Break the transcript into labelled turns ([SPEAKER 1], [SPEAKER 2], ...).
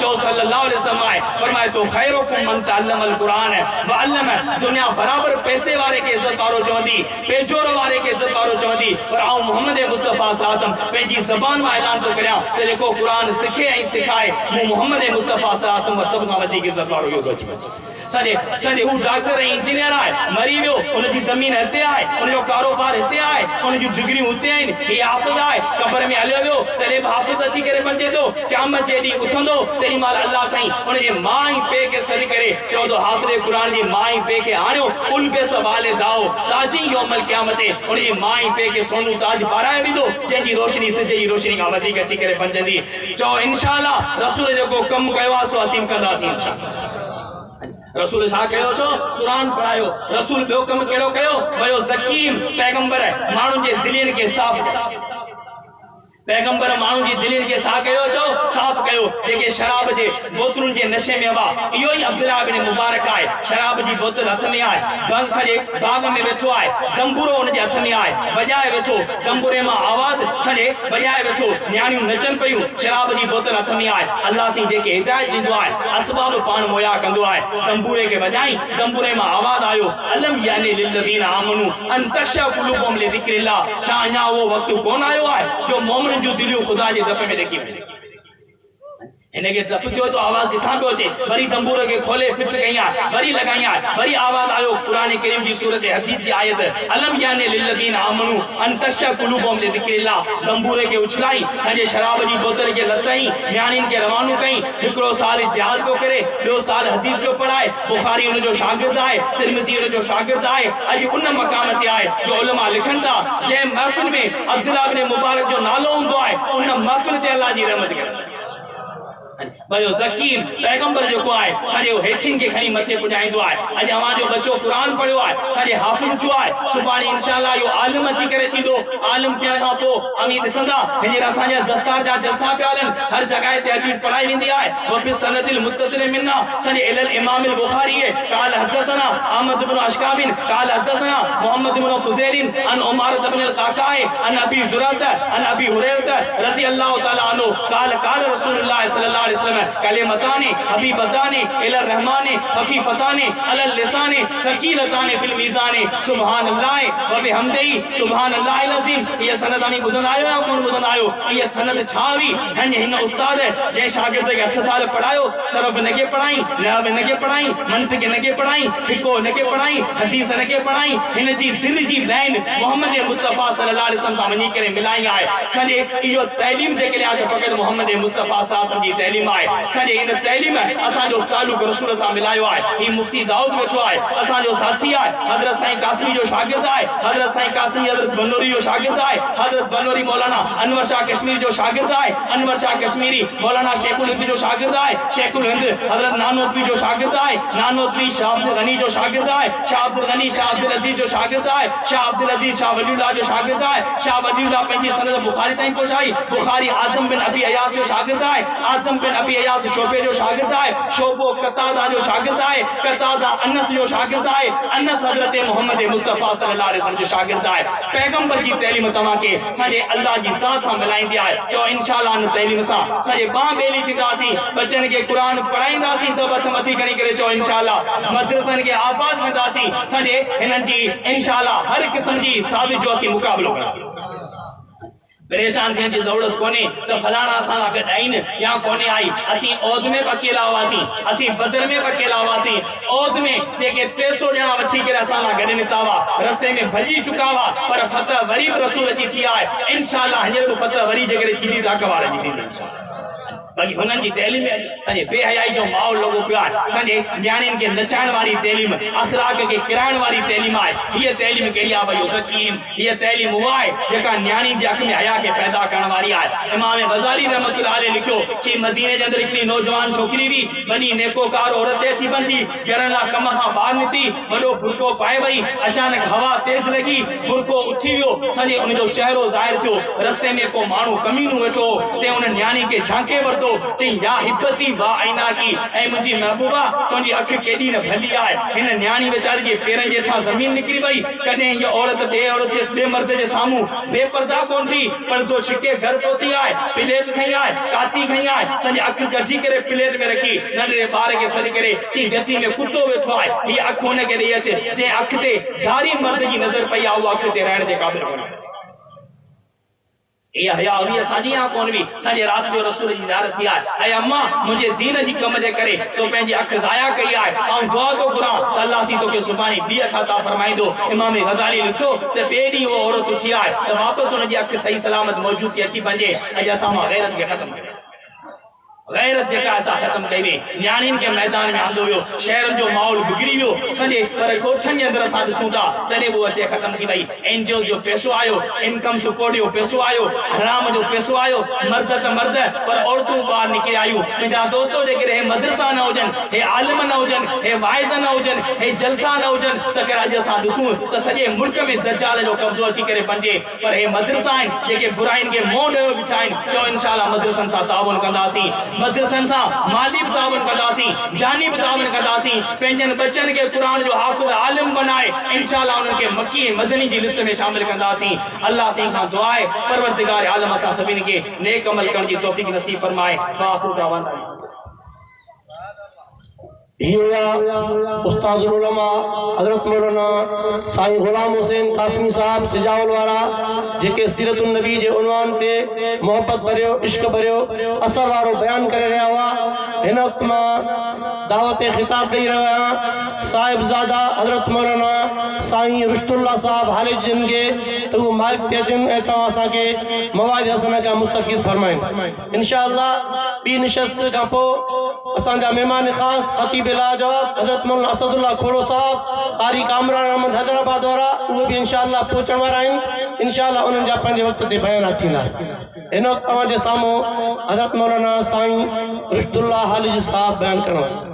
[SPEAKER 1] जो सल्लल्लाहु अलैहि वसल्लम आए फरमाए तो खैरुकुम मन तअल्लमल कुरान व अल्लम। दुनिया बराबर पैसे वाले के इज्जत वारो चवंदी, पेजोर वाले के इज्जत वारो चवंदी, पर आऊं मोहम्मद मुस्तफा सल्लल्लाहु अलैहि वसल्लम पंहिंजी ज़बान में ऐलान तो करियां त जेको कुरान सिखे ऐं सिखाए मूं मोहम्मद मुस्तफा सल्लल्लाहु अलैहि वसल्लम सब खां वधीक इज्जत वारो इहो अची वञे। सॼे सॼे हू डॉक्टर ऐं इंजीनियर आहे, मरी वियो, उनजी ज़मीन हिते आहे, उनजो कारोबार हिते आहे, उनजूं डिग्रियूं हुते आहिनि, हीउ हाफ़िज़ आहे, क़बर में हलियो वियो तॾहिं बि हाफ़िज़ अची करे बणिजे थो। क़यामत जे ॾींहुं उथंदो तेॾी महिल अल्लाह साईं उनजे माउ ऐं पीउ खे सॾु करे चवंदो हाफ़िज़ क़ुरान जे माउ ऐं पीउ खे आणियो, उल पे सवाले दाओ ताजी यौमल क़यामत उनजे माउ ऐं पीउ खे सोनू ताज पाराए वेंदो, जंहिंजी रोशनी सिज जी रोशनी खां वधीक अची करे बणिजंदी। चओ इंशाअल्लाह रसूल जेको कमु कयो आहे सो असीं कंदासीं इंशाअल्लाह। रसूल छा कयो छो? कुरान पढ़ायो। रसूल ॿियो कमु कहिड़ो कयो? वयो ज़कीम पैगंबर माण्हुनि जे दिलनि खे साफ़ कयो। पैगंबर माण्हू जी दिलनि खे छा कयो छो? साफ़ कयो। जेके शराब जे बोतलुनि जे नशे में हुआ, इहो ई अब्दुल्लाह बिन मुबारक आहे। शराब जी बोतल हथ में आहे, बंग सॼे बाग में वेठो आहे, दंबुरो हुनजे हथ में आहे, वॼाए वेठो, दंबुरे मां आवाज़ सॼे वॼाए वेठो, न्याणियूं नचनि पियूं, शराब जी बोतल हथ में आहे। अल्लाह साईं जेके हिदायत ॾींदो आहे, असबाब पाण मुया कंदो आहे। दंबुरे खे वॼाई, दंबुरे मां आवाज़ आयो, अलम यानी लिल्लज़ीना आमनू अन तख़शअ क़ुलूबुहुम लिज़िक्रिल्लाह। छा अञा उहो वक़्तु कोन आयो आहे जो मोमिन जो दिलियूं खुदा जे दफ़ में लिखी वञे? इनके डप कयो तो आवाज़ किथां पियो अचे? वरी दंबूर के खोले फिट कई आहे, वरी लगाई आहे, वरी आवाज़ आयो कुरान करीम जी सूरत हदीस जी आयत अलम यानी लिल्लज़ीन आमनू अन तख़शअ क़ुलूबुहुम लिज़िक्रिल्लाह। दंबूर के उछलाई, सॼे शराब जी बोतल के लतई, न्याणियुनि के रवानो कई। हिकिड़ो साल जिहाद पियो करे, ॿियो साल हदीस पियो पढ़ाए। बुखारी उनजो शागिर्द आहे, तिरमिज़ी उनजो शागिर्द आहे। अॼु उन मक़ाम ते आहे जो उलमा लिखनि था जंहिं महफ़िल में अब्दुल्लाह बिन मुबारक जो नालो हूंदो आहे, उन महफ़िल ते अल्लाह जी रहमत करे। वयो ज़कीम पैगंबर जेको आहे सॼे हेठिन खे खणी मथे पुॼाईंदो आहे। अॼु अवां जो बच्चो क़ुरान पढ़ियो आहे, सॼे हाफ़िज़ थियो आहे, सुभाणे इंशाअल्लाह इहो आलिम अची करे थींदो। आलिम थियण खां पोइ अमीं ॾिसंदा हींअर असांजा दस्तार जा जलसा पिया हलनि, हर जॻह ते हदीस पढ़ाई वेंदी आहे। वफ़ी सनदिल मुत्तसिल मिन्ना सॼे इलल इमामिल बुखारी क़ाल हदसना अहमद इब्न अशकाबिन क़ाल हदसना मोहम्मद इब्न फुज़ैलिन अन उमार इब्न अल-क़अक़ा अन अबी ज़ुरअत अन अबी हुरैरा रज़ी अल्लाह तआला अन्हु क़ाल क़ाल रसूलुल्लाह सल्लल्लाहु अलैहि वसल्लम कलिमतानी हबीबतानी इलर रहमानी खफीफतानी अलल लिसानी थकीलतानी फिल मीज़ानी सुभानअल्लाह व बिहम्दिही सुभानअल्लाहिल अज़ीम। ये सनद हमें ॿुधंदा आहियो या कोन ॿुधंदा आहियो? ये सनद छा हुई? हिन उस्ताद जंहिं शागिर्द खे 8 साल पढ़ायो, सरफ इनखे पढ़ाई, नहव इनखे पढ़ाई, मंतिक इनखे पढ़ाई, फिक़ो इनखे पढ़ाई, हदीस इनखे पढ़ाई। हिन जी दिल जी लाइन मोहम्मद मुस्तफ़ा सल्लल्लाहु अलैहि वसल्लम सां वञी करे मिलाई आहे। सॼे इहो तइलीम जेके आहे फ़क़त मोहम्मद मुस्तफ़ा सल्लल्लाहु अलैहि वसल्लम जी तइलीम आहे। सॼे इन तइलीम असांजो तालुक रसूल सां मिलायो आहे। ही मुफ्ती दाऊद वेठो आहे, असांजो साथी आहे, हज़रत साईं कासमी जो शागिर्द आहे, हज़रत साईं कासमी हज़रत बनूरी जो शागिर्द आहे, हज़रत बनूरी मौलाना अनवर शाह कश्मीरी जो शागिर्द आहे, अनवर शाह कश्मीरी मौलाना शेखुल हिंद जो शागिर्द आहे, शेखुल हिंद हज़रत नानोतवी जो शागिर्द आहे, नानोतवी शाह अब्दुल गनी जो शागिर्द आहे, शाह अब्दुल गनी शाह अब्दुल अजीज जो शागिर्द आहे, शाह अब्दुल अजीज शाह वलीउल्लाह जो शागिर्द आहे, शाह वलीउल्लाह पंहिंजी सनद बुखारी ताईं पहुचाई, बुखारी आदम बिन अबी अयास जो शागिर्द आहे, आदम बिन अबी अयास शोबे जो शागिर्द आहे, शोबो कतादा जो शागिर्द आहे, कतादा अनस जो शागिर्द आहे, अनस हज़रत मोहम्मद मुस्तफ़ा सल्लल्लाहु अलैहि वसल्लम जो शागिर्द आहे। पैगंबर जी तइलीम तव्हां खे सॼे अल्लाह जी ज़ात सां मिलाईंदी आहे। चओ इंशाअल्लाह इन तइलीम सां सॼे बां ॿेली थींदासीं, बच्चनि खे क़ुरान पढ़ाईंदासीं, सभु हथ मथी खणी करे चओ इंशाअल्लाह मदरसनि खे आबाद कंदासीं। सॼे हिननि जी इंशाअल्लाह हर क़िस्म जी साज़िश जो असीं मुक़ाबिलो कंदासीं। परेशान थियण जी ज़रूरत कोन्हे त फलाणा असां सां गॾु आहिनि या कोन्हे आई। असीं औद में अकेला हुआसीं, असीं बदर में अकेला हुआसीं। औद में जेके 300 ॼणा वठी करे असां सां गॾु निकिता हुआ, रस्ते में भॼी चुका हुआ, पर फतह वरी बि रसूल जी थी आहे। इंशाअल्लाह हींअर बि फतह वरी जेकॾहिं थींदी त अकबार जी थींदी इंशाअल्लाह। बाक़ी हुननि जी तइलीम सॼे बेहयाई जो माहौल लॻो पियो आहे, सॼे न्याणियुनि खे नचाइण वारी तइलीम, अख़लाक खे किराइण वारी तइलीम आहे। हीअ तइलीम कहिड़ी आहे भई ज़कीम? हीअ तइलीम उहा आहे जेका न्याणी जे अख में हया खे पैदा करण वारी आहे। इमाम गज़ाली रहमतुल्लाह अलैह लिखियो कि मदीने जे अंदरि हिकिड़ी नौजवान छोकिरी हुई, वॾी नेकोकार औरत अची बंदी, घर लाइ कम खां ॿाहिरि निकिती, वॾो बुरको पाए वई, अचानक हवा तेज़ लॻी, बुरको उथी वियो, सॼे उनजो चहिरो ज़ाहिर थियो। रस्ते में को माण्हू कमीनू वेठो, ते उन न्याणी खे झांके वरितो, तो चई या हिब्बती वा आईना की ऐ मुंहिंजी महबूबा तुंहिंजी अख केॾी न भली आहे। हिन न्याणी वीचारी जे पेरनि जे हेठां ज़मीन निकिरी वई। कॾहिं हीअ औरत ॿिए मर्द जे साम्हूं बेपर्दा कोन थी, पर्दो छिके घर पहुती आहे, प्लेट खई आहे, काती खई आहे, संजी अख गॾिजी करे प्लेट में रखी नंढड़े ॿार खे सॾ करे चई गटी में कुत्तो वेठो आहे, हीअ अख हुनखे ॾेई अचे। जंहिं अख ते धारी मर्द जी नज़र पई आहे उहा अख ते रहण जे क़ाबिल कोन्हे। ये हया हुई साजी आ कोन भी साजे रात जो रसूल जी ज़ियारत थी आहे। ऐ अम्मा मुझे दीन जी कम जे करे तो पंहिंजी अख ज़ाया कई आहे ऐं दुआ तो घुरां त अल्लाह सी तोखे सुभाणे ॿिए खाता फरमाईंदो। इमाम गज़ाली लिखो त ॿिए ॾींहुं उहा औरत उथी आहे त वापसि हुनजी अख सही सलामत मौजूद थी अची वञे। अॼु असां मां गैरत खे ख़त्म कयो, गैरत जेका असां ख़त्म कई हुई। न्याणियुनि खे मैदान में आंदो वियो, शहरनि जो माहौल बिगड़ी वियो सॼे, पर ॻोठनि जे अंदरि असां ॾिसूं था तॾहिं बि उहा शइ ख़त्म थी वई। एनजीओ जो पैसो आयो, इनकम सपोर्ट जो पैसो आयो, हराम जो पैसो आयो, मर्द त मर्द पर औरतूं ॿाहिरि निकिरी आयूं। मुंहिंजा दोस्तो जेकॾहिं हे मदरसा न हुजनि, हे आलिम न हुजनि, हे वाइज़ न हुजनि, हे जलसा न हुजनि त करे अॼु असां ॾिसूं त सॼे मुल्क में दज्जाल जो कब्ज़ो अची करे बणिजे। पर हे मदरसा आहिनि जेके बुराइनि खे मोह ॾियो बीठा आहिनि। चओ इंशाअल्लाह मदरसनि सां ताउन कंदासीं, मदरसनि सां माली बि ताउन कंदासीं, जानी बि ताउन कंदासीं, पंहिंजनि बच्चनि खे क़ुरान जो हाफ़िज़ आलिम बनाए इंशाअल्लाह उन्हनि खे मक्की मदनी जी लिस्ट में शामिल कंदासीं। अल्लाह से खां दुआ आहे परवरदिगार आलम असां सभिनी खे नेक अमल करण जी तौफ़ीक़ नसीब फरमाए। आख़िर दावाना
[SPEAKER 2] उस्तादुल उलमा हज़रत मौलाना साईं गुलाम हुसैन कासमी साहब सिजावल वारा जेके सीरतुन नबी जे उनवान ते मोहब्बत भरियो इश्क भरियो असर वारो बयान करे रहिया हुआ। हिन वक़्त मां दावत ख़िताब ॾेई रहियो आहियां साहिबज़ादा हज़रत मौलाना साईं रुश्तुल्लाह साहब हालिद जिन खे त उहो माइक ते अचनि ऐं तव्हां असांखे मवाद हसन खां मुस्तफ़ीज़ फरमाइनि। इंशाअल्लाह ॿी निशस्त खां पोइ असांजा महिमान ख़ासि ख़तीब लाजवाब हज़रत मौलाना असदुल्लाह खोड़ो साहब कारी कामरान अहमद हैदराबाद वारा उहे बि इंशाअल्लाह पहुचण वारा आहिनि। इंशाअल्लाह उन्हनि जा पंहिंजे वक़्त ते बयानात थींदा। हिन वक़्तु तव्हांजे साम्हूं हज़रत मौलाना साईं रुश्तुल्लाह हालिद साहब बयान करणु।